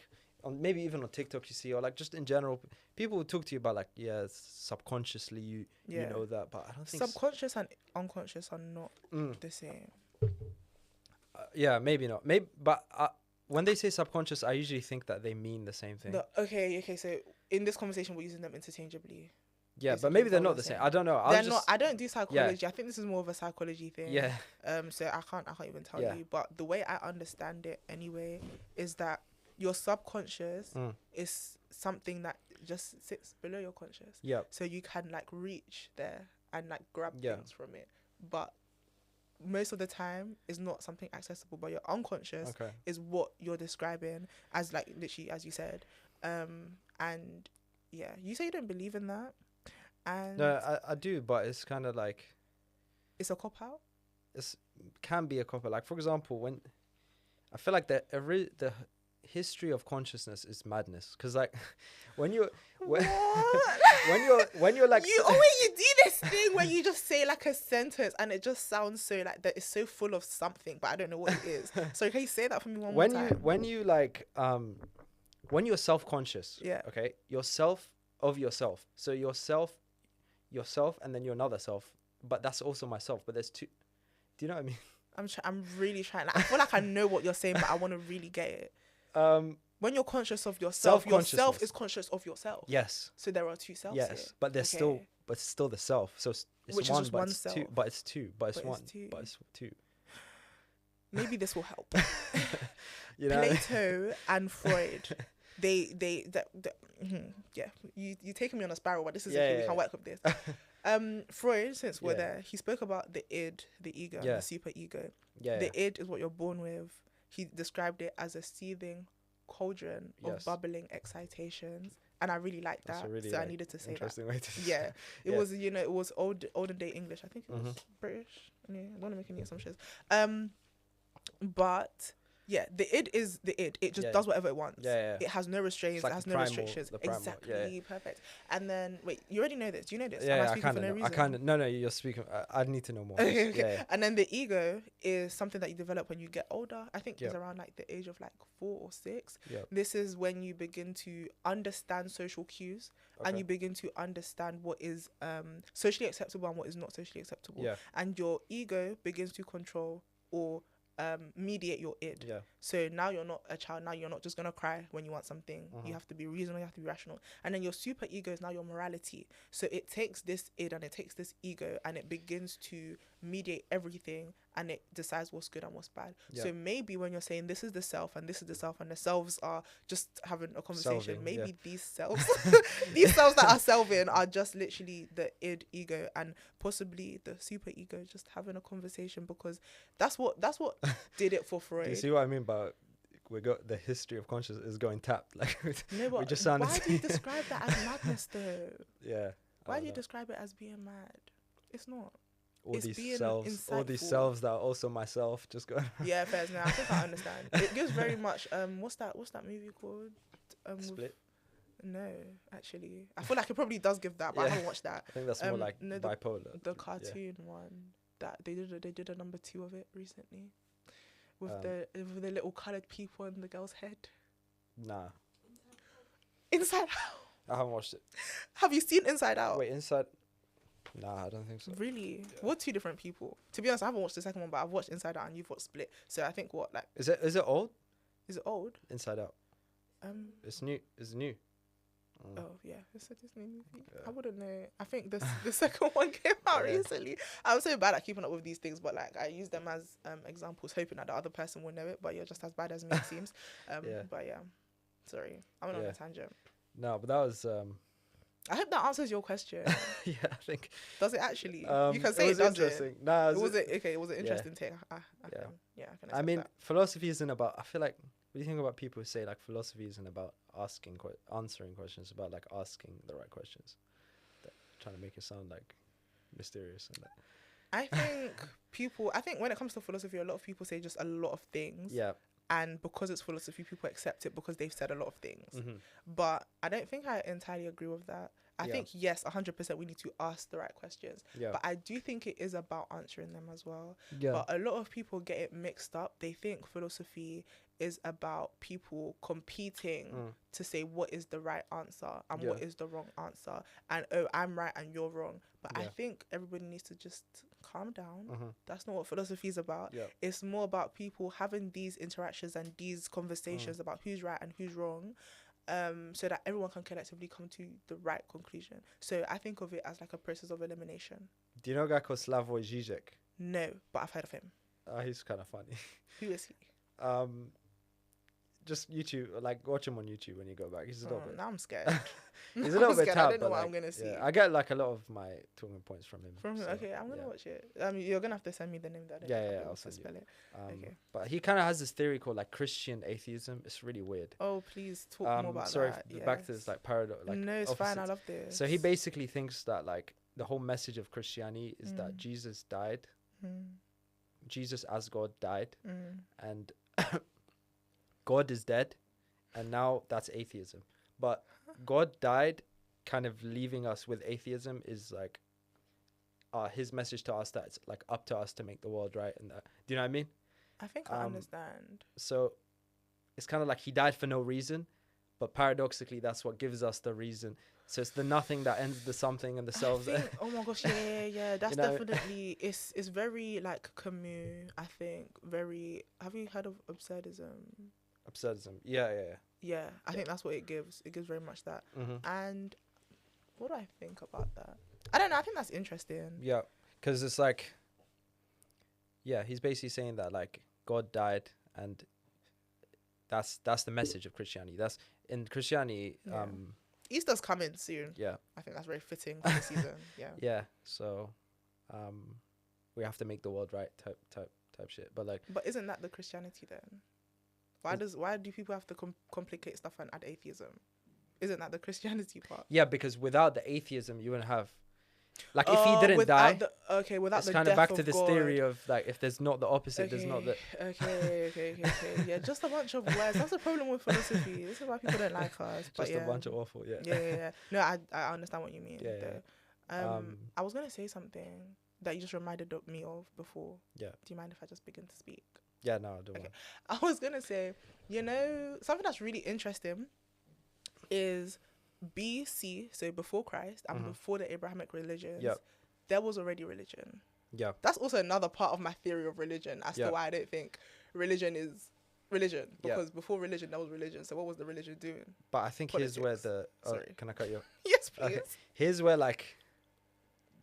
maybe even on TikTok you see, or just in general, people will talk to you about subconsciously you know that, but I don't think subconscious and unconscious are not the same. Yeah, maybe not. Maybe, but when they say subconscious, I usually think that they mean the same thing. Okay. So in this conversation, we're using them interchangeably. Yeah, but Basically, maybe is they're that not what the you're same. saying? I don't know. I They're was not. just I don't do psychology. I think this is more of a psychology thing. yeah. So I can't even tell Yeah. you. But the way I understand it anyway is that your subconscious is something that just sits below your conscious. Yeah. So you can like reach there and like grab Yeah. things from it. But most of the time is not something accessible, but your unconscious Okay. is what you're describing as like literally as you said. And yeah, you say you don't believe in that. And No, I do, but it's kind of like it's a cop out. it's can be a copper. Like for example, when I feel like the history of consciousness is madness, because like when you're when, when you're like you do this thing where you just say like a sentence and it just sounds so like that it's so full of something, but I don't know what it is. So can you say that for me one more time? when you like when you're self-conscious, Yeah. okay, yourself of yourself. So yourself, and then you're another self, but that's also myself. But there's two. Do you know what I mean? I'm really trying. Like, I feel like I know what you're saying, but I want to really get it. When you're conscious of yourself, yourself is conscious of yourself. Yes. So there are two selves. Yes, here. but there's still the self. So it's Which one, is just but one it's self. two, but it's two, but it's But one, it's two. but it's two. Maybe this will help. You know? Plato and Freud. Yeah. You taking me on a spiral, but this is okay. We can work with this. Freud, since we're there, he spoke about the id, the ego, and the superego. The id is what you're born with. He described it as a seething cauldron of bubbling excitations, and I really liked that. Really, so like, I needed to say interesting that. way to Yeah, it was it was olden day English. I think it was British. Yeah, I don't want to make any assumptions. But yeah, the id is the id. It just does whatever it wants. Yeah. It has no restraints. Like it has no restrictions. Exactly. Perfect. And then wait, you already know this. Do you know this? Yeah, I kind of. No, you're speaking. I need to know more. Okay. Yeah. And then the ego is something that you develop when you get older. I think it's around like the age of like 4 or 6. Yep. This is when you begin to understand social cues and you begin to understand what is socially acceptable and what is not socially acceptable. Yeah. And your ego begins to control or mediate your id. Yeah. So now you're not a child. Now you're not just gonna cry when you want something. You have to be reasonable. You have to be rational. And then your super ego is now your morality. So it takes this id and it takes this ego and it begins to mediate everything and it decides what's good and what's bad. Yeah. So maybe when you're saying this is the self and this is the self and the selves are just having a conversation, Selving, maybe these selves, these selves that are selving are just literally the id ego and possibly the super ego just having a conversation, because that's what did it for Freud. Do you see what I mean about we got the history of consciousness is going tapped? Like No, but we just sounded. why do you describe that as madness though? Yeah. Why do you describe it as being mad? It's not. All It's these being selves, all these insightful. selves that are also myself, just going. Yeah, fair enough. I think I understand. It gives very much. What's that movie called? Split. No, actually, I feel like it probably does give that, but I haven't watched that. I think that's more like no, bipolar. The cartoon one that they did a number 2 of it recently, with the little coloured people in the girl's head. Nah, Inside Out. I haven't watched it. Have you seen Inside Out? Wait, Inside. Nah, I don't think so. Really? Yeah. We're 2 different people. To be honest, I haven't watched the second one, but I've watched Inside Out and you've watched Split. So I think Is it old? Is it old? Inside Out. It's new. It's new. Oh yeah, it's a Disney movie. Yeah. I wouldn't know. I think the second one came out recently. I'm so bad at keeping up with these things, but like I use them as examples, hoping that the other person will know it. But you're just as bad as me, it seems. But yeah, sorry, I went on a tangent. No, but that was. I hope that answers your question. Yeah, I think. Does it actually? You can say it was interesting. Nah, it was okay. It was an interesting take. I can. I mean, that. philosophy isn't about. I feel like. What do you think about people who say like philosophy isn't about answering questions, about like asking the right questions? Trying to make it sound like mysterious and that. I think when it comes to philosophy, a lot of people say just a lot of things. Yeah. And because it's philosophy, people accept it because they've said a lot of things. Mm-hmm. But I don't think I entirely agree with that. I think, yes, 100% we need to ask the right questions. Yeah. But I do think it is about answering them as well. Yeah. But a lot of people get it mixed up. They think philosophy is about people competing to say what is the right answer and what is the wrong answer. And, oh, I'm right and you're wrong. But I think everybody needs to just calm down. That's not what philosophy is about. Yeah. It's more about people having these interactions and these conversations about who's right and who's wrong. so that everyone can collectively come to the right conclusion. So I think of it as like a process of elimination. Do you know a guy called Slavoj Žižek? No, but I've heard of him. He's kind of funny. Who is he? Just YouTube, like watch him on YouTube when you go back. He's a little bit. Now I'm scared. He's a little bit I tab, don't know but what like, I'm gonna see. yeah, I get like a lot of my talking points from him. So, Okay, I'm gonna yeah. watch it. You're gonna have to send me the name of that. Yeah, I'll send you. spell it. Okay. But he kind of has this theory called like Christian atheism. It's really weird. Oh, please talk more about sorry, that. back to this like paradox. Like, no, it's fine. I opposites. love this. So he basically thinks that like the whole message of Christianity is that Jesus died. Jesus as God died, and God is dead, and now that's atheism. But God died, kind of leaving us with atheism is like his message to us that it's like up to us to make the world right. And that, do you know what I mean? I think I understand. So it's kind of like he died for no reason, but paradoxically that's what gives us the reason. So it's the nothing that ends the something and the selves. Oh my gosh, yeah. That's You know? definitely it's very like Camus. I think very. Have you heard of absurdism? Absurdism. Yeah. Yeah, I think that's what it gives. It gives very much that. And what do I think about that? I don't know. I think that's interesting. Yeah, because it's like, yeah, he's basically saying that like God died, and that's the message of Christianity. That's in Christianity. Yeah. Easter's coming soon. Yeah, I think that's very fitting for the season. Yeah. Yeah. So, we have to make the world right. Type shit. But like, but isn't that the Christianity then? Why do people have to complicate stuff and add atheism? Isn't that the Christianity part? Yeah, because without the atheism, you wouldn't have. Like if he didn't die, without it's the kind death of back to this God. theory of like if there's not the opposite, there's not the. Okay. Yeah, just a bunch of words. That's the problem with philosophy. This is why people don't like us. But Just a bunch of awful. Yeah. Yeah. No, I understand what you mean. Yeah. I was gonna say something that you just reminded me of before. Yeah. Do you mind if I just begin to speak? Yeah. No, I don't want. I was gonna say, something that's really interesting is BC, so before Christ and before the Abrahamic religions, there was already religion. Yeah. That's also another part of my theory of religion as to why I don't think religion is religion. Because before religion, there was religion. So what was the religion doing? But I think Politics. here's where the... Sorry. Can I cut you off? Yes, please. Okay. Here's where, like,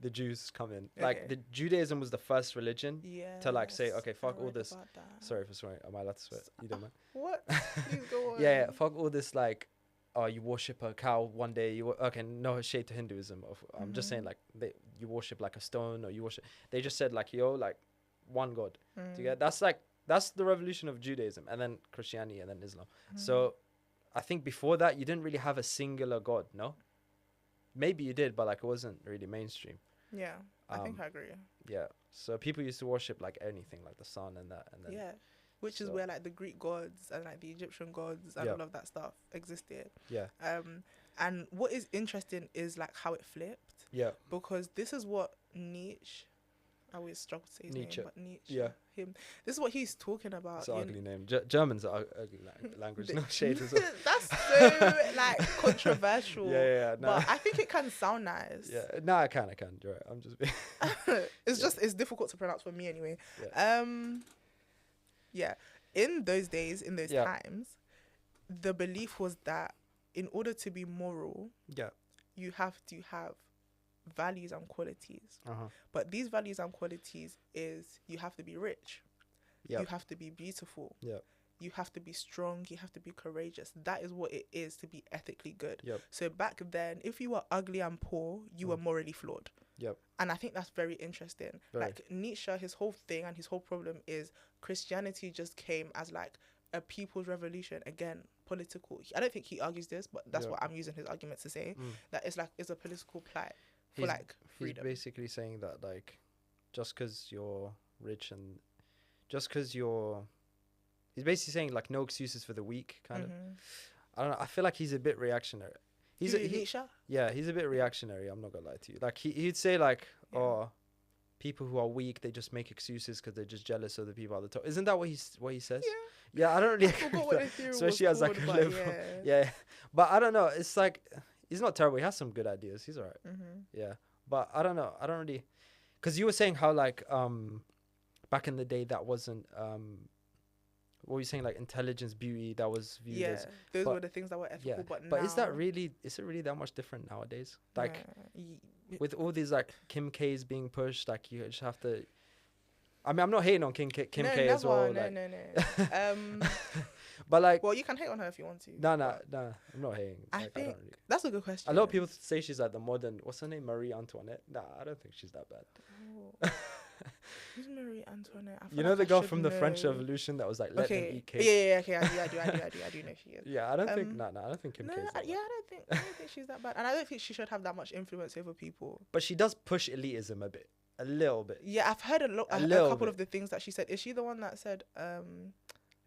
the Jews come in. Like, the Judaism was the first religion to, like, say, okay, fuck all this... Sorry for swearing. Am I allowed to swear? You don't mind? What? Please go on. Yeah, fuck all this, like... Oh, you worship a cow one day. Okay, no shade to Hinduism. I'm just saying, like, you worship like a stone, or you worship. They just said like, like one God. That's the revolution of Judaism, and then Christianity, and then Islam. So, I think before that you didn't really have a singular God. No, maybe you did, but like it wasn't really mainstream. Yeah, I think I agree. Yeah, so people used to worship like anything, like the sun and that, and then which is where like the Greek gods and like the Egyptian gods and all of that stuff existed. Yeah. And what is interesting is like how it flipped. Yeah. Because this is what Nietzsche, I always struggle to say his name, but Nietzsche. Yeah. Him. This is what he's talking about. It's an ugly name. Germans are ugly language. No shade as well. That's so like controversial. Yeah. No. But I think it can sound nice. Yeah. No, I can. You're right. I'm just being. It's difficult to pronounce for me anyway. Yeah. In those days, in those times, the belief was that in order to be moral, you have to have values and qualities. But these values and qualities is you have to be rich. You have to be beautiful. You have to be strong. You have to be courageous. That is what it is to be ethically good. So back then, if you were ugly and poor, you were morally flawed. And I think that's very interesting. Like Nietzsche, his whole thing and his whole problem is Christianity just came as like a people's revolution. Again, political. I don't think he argues this, but that's what I'm using his argument to say. That it's a political plight for like freedom. He's basically saying that like just because you're rich and just because you're... He's basically saying like no excuses for the weak, kind of. I don't know. I feel like he's a bit reactionary. Nietzsche? Yeah, he's a bit reactionary. I'm not gonna lie to you. Like he'd say like, people who are weak, they just make excuses because they're just jealous of the people at the top. Isn't that what he says? Yeah, I don't really agree with that. Especially as like a liberal. Yeah, but I don't know. It's like he's not terrible. He has some good ideas. He's alright. Yeah, but I don't know. I don't really, because you were saying how like back in the day that wasn't what were you saying, like intelligence, beauty, that was viewed Yeah, as, those but were the things that were ethical. But but now, is it really that much different nowadays? Like with all these like Kim K's being pushed, like you just have to. I mean, I'm not hating on Kim K as well. No, like, no. but like, Well, you can hate on her if you want to. no, but I'm not hating. I Like, think don't really. that's a good question. A lot of people say she's like the modern. What's her name? Marie Antoinette. Nah, I don't think she's that bad. Oh. Who's Marie Antoinette? I feel You know like the I girl should from the French know. Revolution that was like, let them Okay. eat cake. Yeah. Okay. I do know she is. Yeah, I don't think. No, I don't think Kim No, K is that yeah, bad. I don't think she's that bad, and I don't think she should have that much influence over people. But she does push elitism a little bit. Yeah, I've heard a couple bit. of the things that she said. Is she the one that said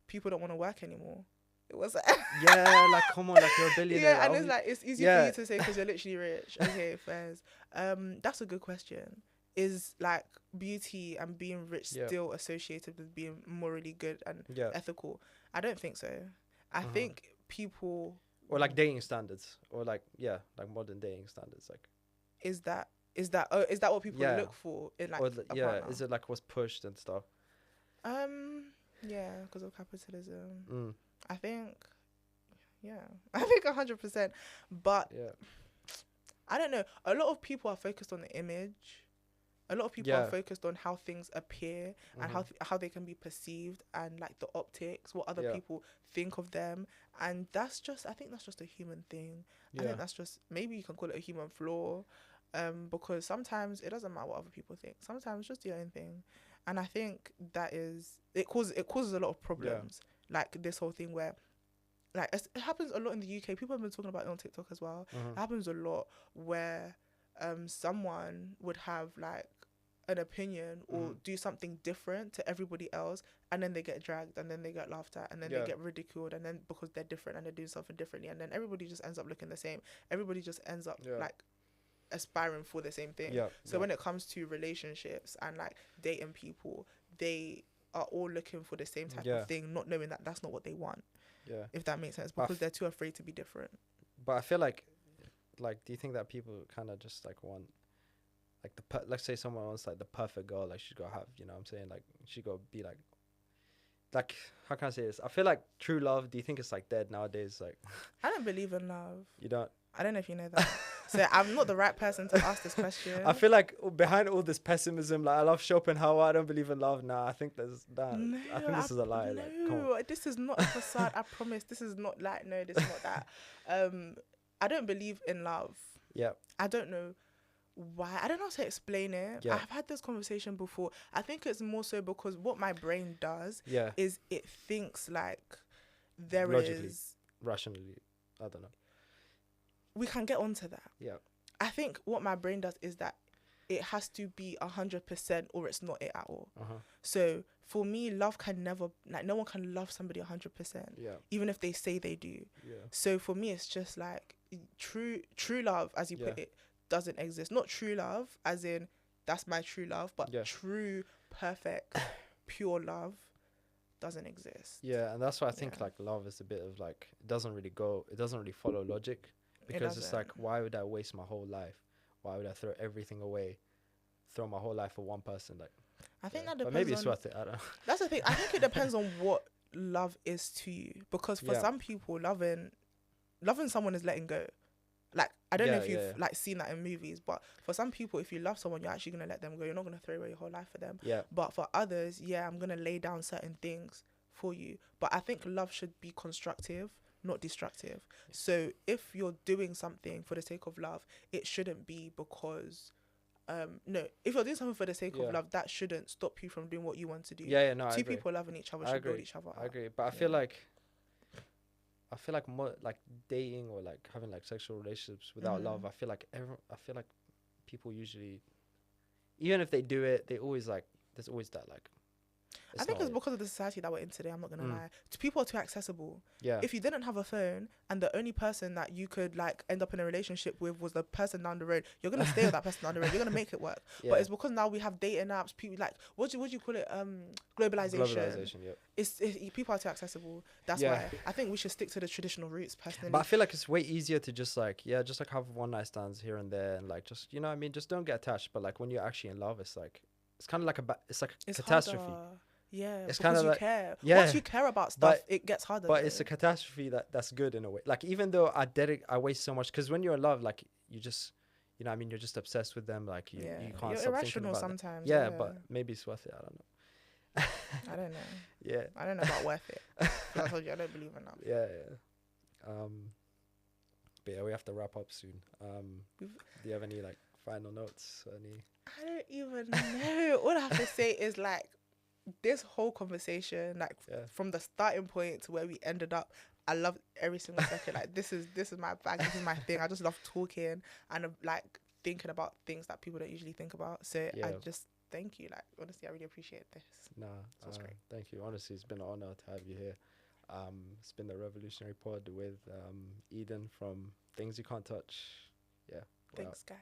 people don't want to work anymore? It was Yeah, like come on, like you're a billionaire. yeah, and it's like it's easy for you to say because you're literally rich. Okay, fairs. That's a good question. Is like beauty and being rich still associated with being morally good and ethical? I don't think so. I think people or like dating standards or like modern dating standards. Like is that what people look for in like a partner? Is it like what's pushed and stuff? Yeah, because of capitalism. I think 100%. But I don't know. A lot of people are focused on the image. A lot of people are focused on how things appear and how they can be perceived and like the optics, what other people think of them. And I think that's just a human thing. I think that's just, maybe you can call it a human flaw, because sometimes it doesn't matter what other people think. Sometimes just do your own thing. And I think it causes a lot of problems. Like this whole thing where, like, it happens a lot in the UK. People have been talking about it on TikTok as well. It happens a lot where someone would have like an opinion or do something different to everybody else, and then they get dragged, and then they get laughed at, and then they get ridiculed, and then because they're different and they're doing something differently, and then everybody just ends up looking the same. Everybody just ends up like aspiring for the same thing. So when it comes to relationships and like dating people, they are all looking for the same type of thing, not knowing that that's not what they want. Yeah, if that makes sense, because they're too afraid to be different. But I feel like, do you think that people kind of just like want, like let's say someone wants like the perfect girl, like she's gotta have, you know what I'm saying, like she gotta be like how can I say this? I feel like true love. Do you think it's like dead nowadays? Like, I don't believe in love. You don't? I don't know if you know that. So I'm not the right person to ask this question. I feel like behind all this pessimism, like I love Schopenhauer, I don't believe in love. Nah, I think this is a lie. No, like, come on. This is not a facade. I promise. This is not like, no, this is not that. I don't believe in love. Yeah. I don't know why. I don't know how to explain it. I've had this conversation before. I think it's more so because what my brain does is it thinks like there logically, is rationally. I don't know. We can get onto that. Yeah. I think what my brain does is that it has to be 100% or it's not it at all. So for me, love can never, like, no one can love somebody 100%. Yeah. Even if they say they do. Yeah. So for me, it's just like true love, as you put it, doesn't exist. Not true love, as in that's my true love, but true, perfect, pure love doesn't exist. Yeah, and that's why I think like love is a bit of like, it doesn't really follow logic. Because it's like, why would I waste my whole life? Why would I throw my whole life for one person? Like, I think that depends. But maybe it's worth it. I don't know. That's the thing. I think it depends on what love is to you. Because for some people, loving someone is letting go. Like, I don't know if you've like seen that in movies, but for some people, if you love someone, you're actually gonna let them go. You're not gonna throw away your whole life for them. Yeah. But for others, I'm gonna lay down certain things for you. But I think love should be constructive, not destructive. So if you're doing something for the sake of love, it shouldn't be because if you're doing something for the sake of love, that shouldn't stop you from doing what you want to do. Two people loving each other should build each other up. I agree, but I feel like more like dating or like having like sexual relationships without love, I feel like people usually, even if they do it, they always like, there's always that like, I think it's because of the society that we're in today. I'm not gonna lie. People are too accessible. Yeah. If you didn't have a phone and the only person that you could like end up in a relationship with was the person down the road, you're gonna stay with that person down the road. You're gonna make it work. But it's because now we have dating apps. People like what do you call it? Globalization. Yeah. It's people are too accessible. That's why I think we should stick to the traditional roots personally. But I feel like it's way easier to just like have one night stands here and there and like just, you know what I mean, just don't get attached. But like when you're actually in love, it's like it's kind of like it's like a catastrophe. Harder. Yeah, It's because kind of you like, care. yeah, Once you care about stuff, but it gets harder. but though. it's a catastrophe that's good in a way. Like even though I waste so much, because when you're in love, like you just, you know, what I mean, you're just obsessed with them. Like Yeah, you can't you're stop thinking irrational about them. sometimes. Yeah, Yeah, but maybe it's worth it. I don't know. I don't know. Yeah, I don't know about worth it. 'Cause I told you I don't believe in love. yeah, yeah. But yeah, we have to wrap up soon. Do you have any like final notes? Any? I don't even know. All I have to say is like this whole conversation, like Yeah. from the starting point to where we ended up, I love every single second. Like this is my bag. This is my thing. I just love talking and like thinking about things that people don't usually think about. So Yeah. I just thank you. Like honestly, I really appreciate this. Nah, Sounds great. thank you. Honestly, it's been an honor to have you here. It's been the Revolutionary Pod with Eden from Things You Can't Touch. Yeah. Thanks, guys.